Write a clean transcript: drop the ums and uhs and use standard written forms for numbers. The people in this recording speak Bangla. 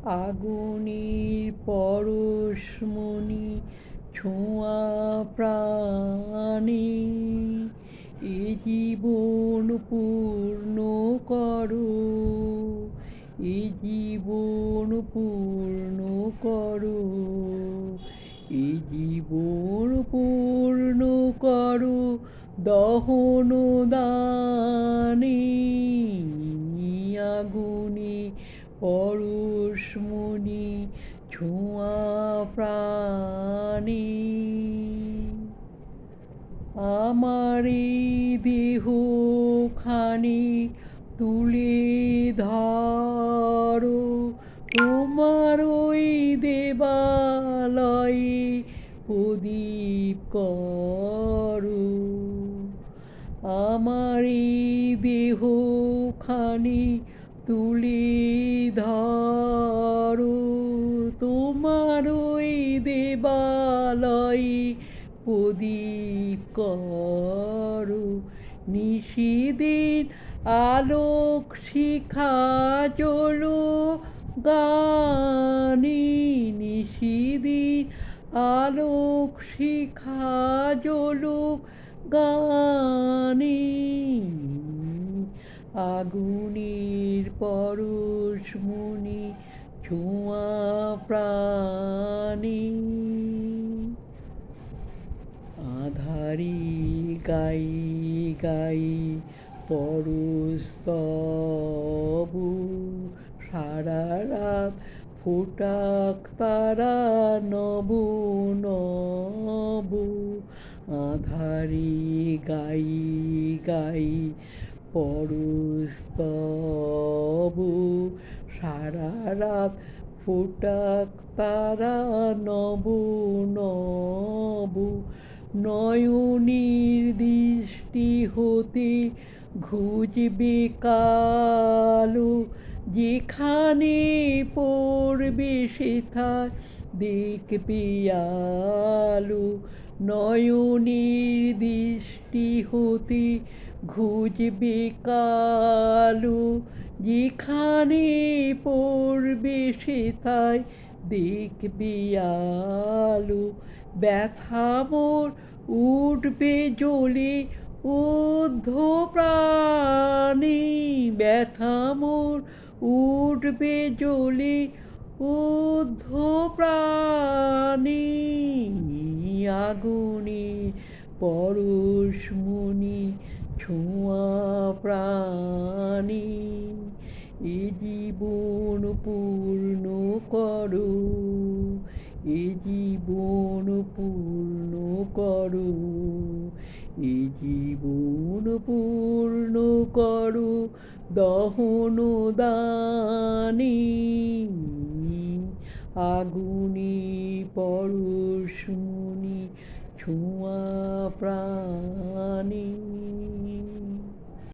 আগুনের পরশমণি ছোঁয়া প্রাণে, এ জীবন পূর্ণ করো, এ জীবন পূর্ণ করো, এ জীবন পূর্ণ করো দহন দানে, আগুনে পরশমণি ছোঁয়া প্রাণে। আমার এই দেহখানি তুলে ধরো, তোমার ওই দেবালয়ে প্রদীপ করো। আমার এই দেহখানি তুলে ধরো, তোমার ওই দেবালয়ে প্রদীপ করো। নিশিদিন আলোক শিখা জ্বলো গানে, নিশিদিন আলোক শিখা জ্বলো গানে, আগুনের পরশমণি ছোঁয়া প্রাণে। আঁধারি গাই গাই পরস্তব, সারা রাত ফোটাক তারা নব নব। আঁধারি গাই গাই পরস্তব, সারা রাত ফোটাক তারা নব নব। নয়নের দৃষ্টি হতে ঘুচবে কালো, যেখানে পড়বে সেথায় দেখবে আলো। নয়নের দৃষ্টি হতে ঘুচবে কালো, যেখানে পড়বে সেথায় দেখবে আলো। ব্যথা মোর উঠবে জ্বলে ঊর্ধ্ব প্রাণে, ব্যথা মোর উঠবে জ্বলে ঊর্ধ্ব প্রাণে, আগুনে পরশমণি ছোঁয়া প্রাণে। এ জীবন পূর্ণ করো, এ জীবন পূর্ণ করো, এ জীবন পূর্ণ করো দহন দানে, আগুনে পরশমণি ছোঁয়া প্রাণে।